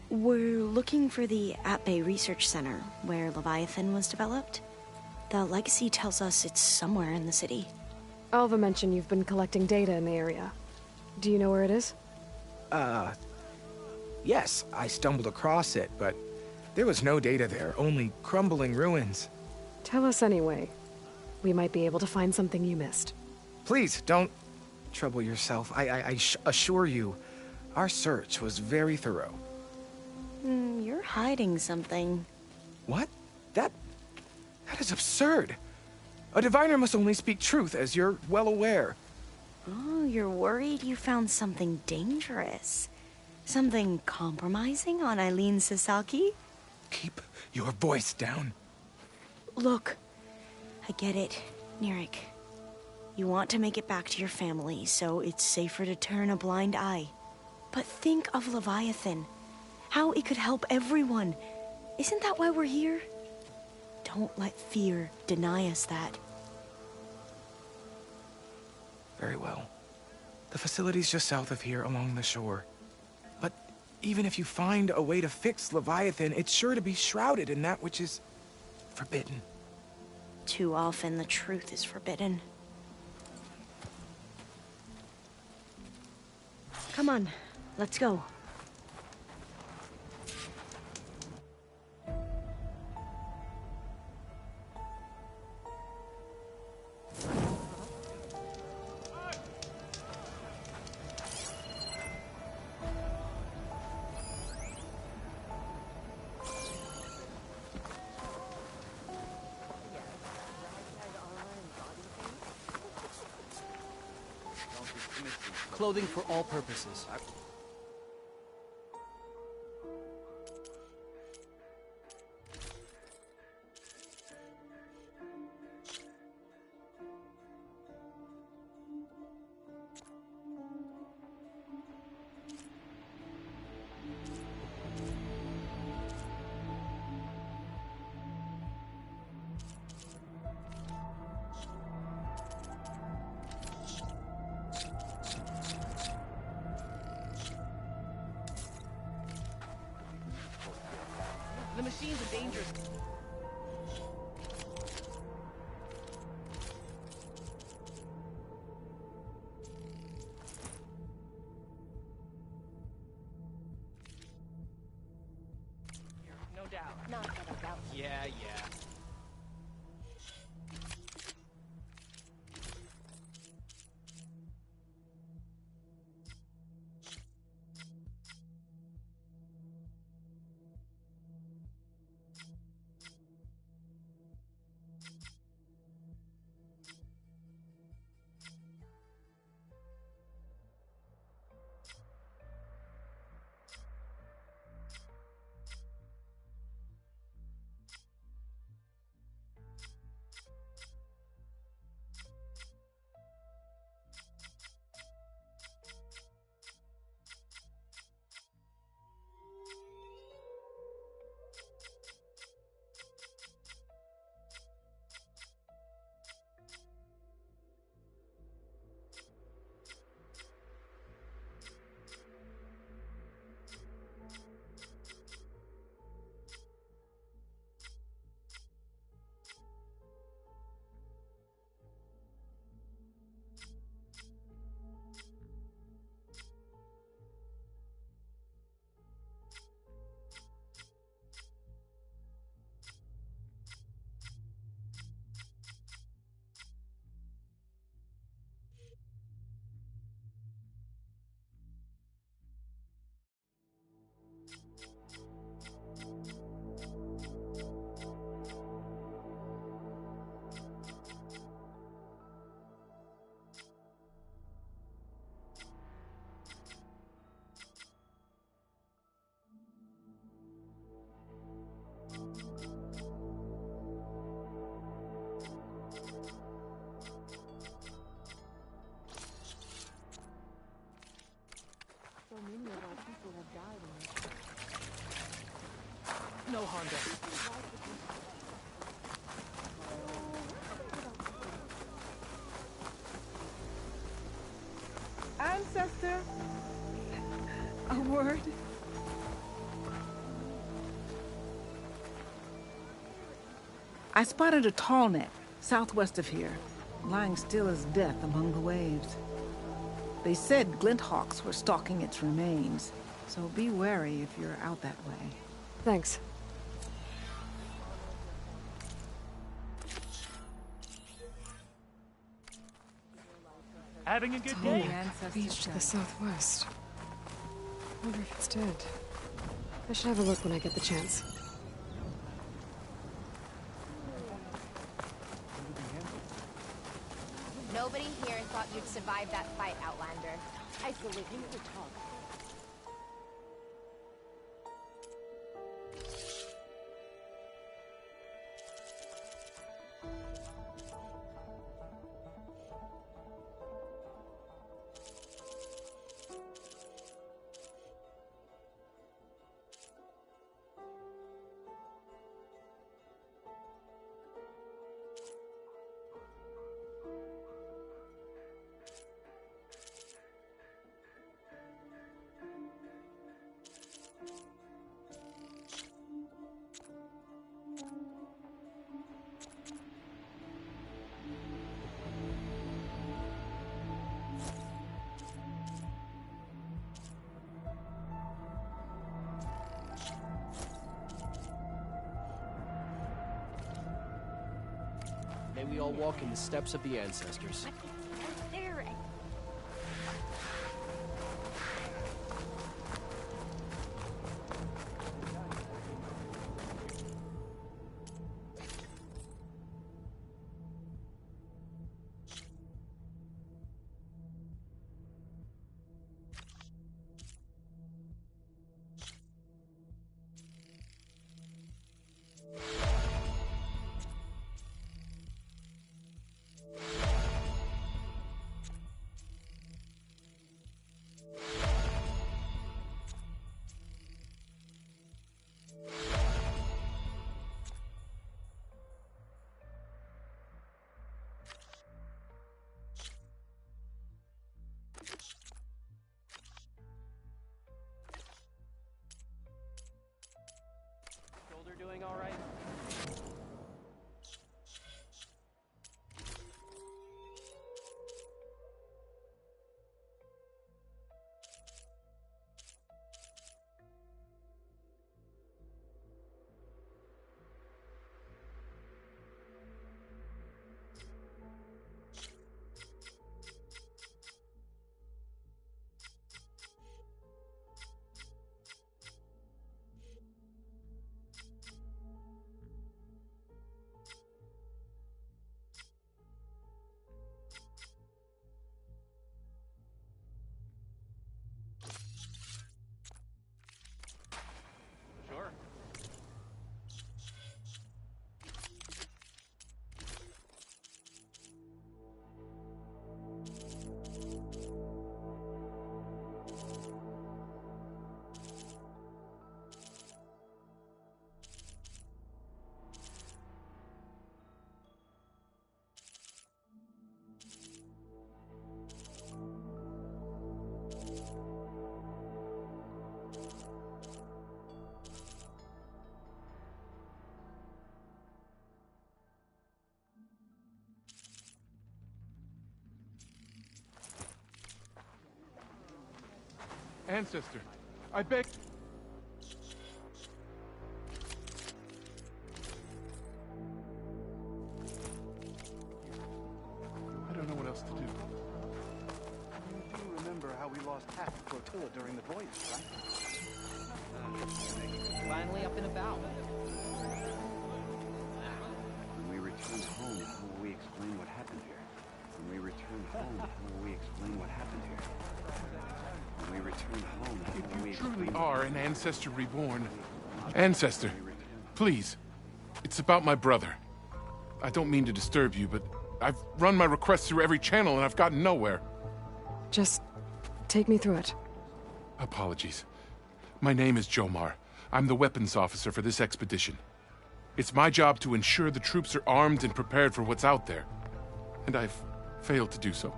We're looking for the At Bay Research Center, where Leviathan was developed. The legacy tells us it's somewhere in the city. Alva mentioned you've been collecting data in the area. Do you know where it is? Yes, I stumbled across it, but There was no data there, only crumbling ruins. Tell us anyway. We might be able to find something you missed. Please, don't trouble yourself. I assure you, our search was very thorough. You're hiding something. What? That is absurd. A diviner must only speak truth, as you're well aware. Oh, you're worried you found something dangerous. Something compromising on Eileen Sasaki? Keep your voice down. Look, I get it, Nirik. You want to make it back to your family, so it's safer to turn a blind eye. But think of Leviathan. How it could help everyone. Isn't that why we're here? Don't let fear deny us that. Very well. The facility's just south of here, along the shore. But even if you find a way to fix Leviathan, it's sure to be shrouded in that which is forbidden. Too often the truth is forbidden. Come on, let's go. Clothing for all purposes. The machines are dangerous. No doubt. Not a doubt. Yeah. So many of our people have died in this. No harm done. Ancestor, a word. I spotted a tall neck southwest of here, lying still as death among the waves. They said Glinthawks were stalking its remains, so be wary if you're out that way. Thanks. Having a good It's day? a beach to the southwest. Wonder if it's dead. I should have a look when I get the chance. Nobody here thought you'd survive that fight, Outlander. I salute you. May we all walk in the steps of the ancestors. There. Shoulder doing all right? Sure. Ancestor, I beg... I don't know what else to do. You do remember how we lost half the flotilla during the voyage, right? Finally up and about. When we return home, how will we explain what happened here? When we return home, how will we explain what happened here? When we return home, how will we If you truly explain... are an Ancestor reborn... Ancestor, please. It's about my brother. I don't mean to disturb you, but I've run my requests through every channel and I've gotten nowhere. Just take me through it. Apologies. My name is Jomar. I'm the weapons officer for this expedition. It's my job to ensure the troops are armed and prepared for what's out there. And I've failed to do so.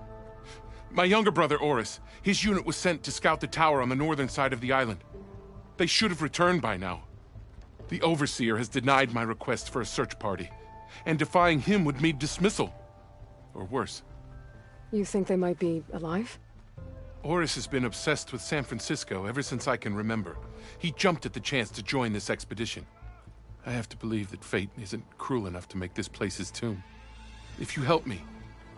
My younger brother, Oris, his unit was sent to scout the tower on the northern side of the island. They should have returned by now. The Overseer has denied my request for a search party, and defying him would mean dismissal. Or worse. You think they might be alive? Oris has been obsessed with San Francisco ever since I can remember. He jumped at the chance to join this expedition. I have to believe that fate isn't cruel enough to make this place his tomb. If you help me,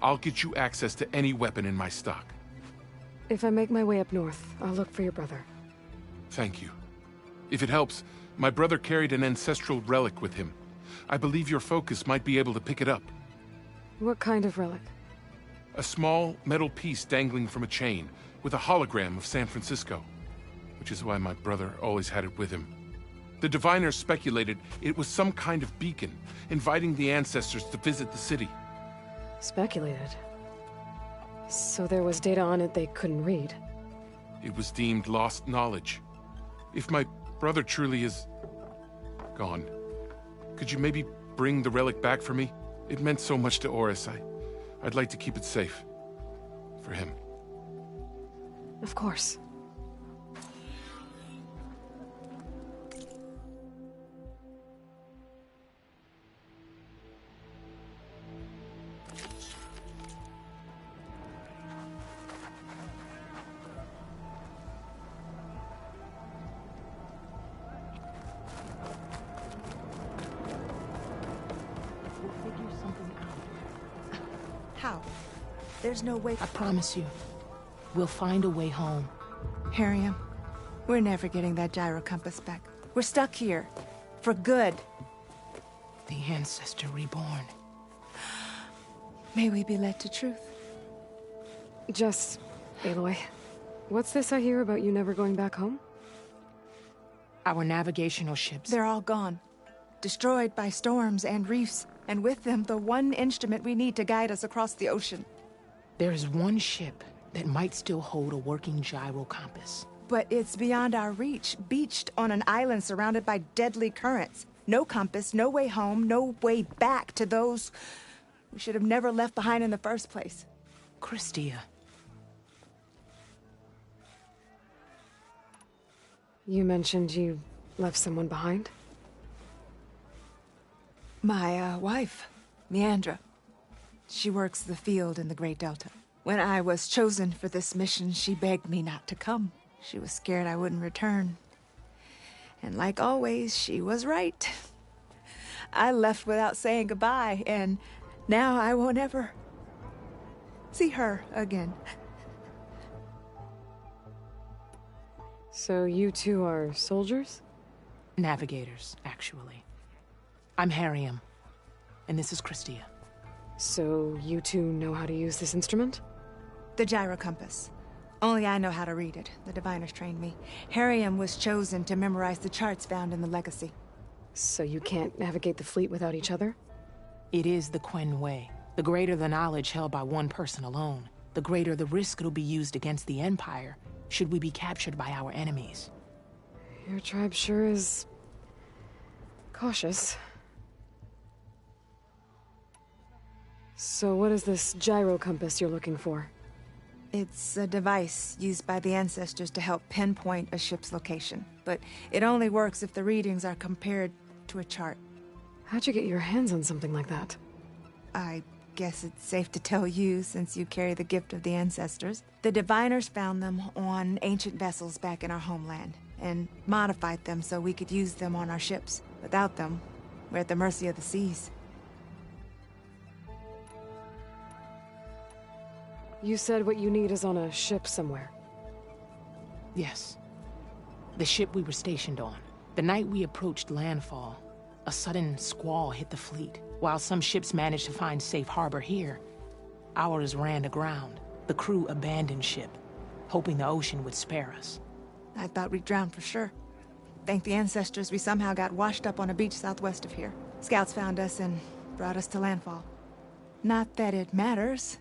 I'll get you access to any weapon in my stock. If I make my way up north, I'll look for your brother. Thank you. If it helps, my brother carried an ancestral relic with him. I believe your focus might be able to pick it up. What kind of relic? A small metal piece dangling from a chain, with a hologram of San Francisco. Which is why my brother always had it with him. The diviners speculated it was some kind of beacon, inviting the ancestors to visit the city. Speculated? So there was data on it they couldn't read? It was deemed lost knowledge. If my brother truly is gone, could you maybe bring the relic back for me? It meant so much to Oris. I'd like to keep it safe. For him. Of course. How? There's no way. I promise you, we'll find a way home. Harriam, we're never getting that gyro compass back. We're stuck here. For good. The Ancestor reborn. May we be led to truth. Just, Aloy, what's this I hear about you never going back home? Our navigational ships. They're all gone. Destroyed by storms and reefs, and with them the one instrument we need to guide us across the ocean. There is one ship that might still hold a working gyro compass. But it's beyond our reach, beached on an island surrounded by deadly currents. No compass, no way home, no way back to those we should have never left behind in the first place. Christia. You mentioned you left someone behind? My wife, Meandra. She works the field in the Great Delta. When I was chosen for this mission, she begged me not to come. She was scared I wouldn't return. And like always, she was right. I left without saying goodbye, and now I won't ever see her again. So you two are soldiers? Navigators, actually. I'm Harriam, and this is Christia. So you two know how to use this instrument? The gyro compass. Only I know how to read it. The diviners trained me. Harriam was chosen to memorize the charts found in the Legacy. So you can't navigate the fleet without each other? It is the Quen way. The greater the knowledge held by one person alone, the greater the risk it'll be used against the Empire, should we be captured by our enemies. Your tribe sure is cautious. So what is this gyro compass you're looking for? It's a device used by the ancestors to help pinpoint a ship's location. But it only works if the readings are compared to a chart. How'd you get your hands on something like that? I guess it's safe to tell you, since you carry the gift of the ancestors. The diviners found them on ancient vessels back in our homeland, and modified them so we could use them on our ships. Without them, we're at the mercy of the seas. You said what you need is on a ship somewhere. Yes. The ship we were stationed on. The night we approached landfall, a sudden squall hit the fleet. While some ships managed to find safe harbor here, ours ran aground. The crew abandoned ship, hoping the ocean would spare us. I thought we'd drown for sure. Thank the ancestors, we somehow got washed up on a beach southwest of here. Scouts found us and brought us to landfall. Not that it matters.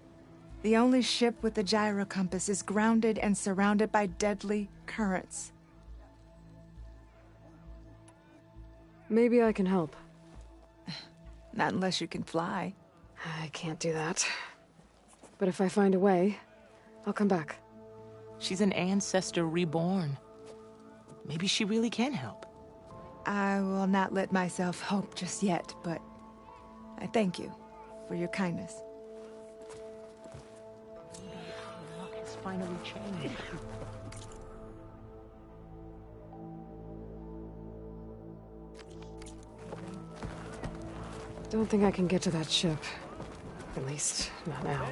The only ship with the gyro compass is grounded and surrounded by deadly currents. Maybe I can help. Not unless you can fly. I can't do that. But if I find a way, I'll come back. She's an ancestor reborn. Maybe she really can help. I will not let myself hope just yet, but I thank you for your kindness. Luck has finally changed. Don't think I can get to that ship. The At least, not now.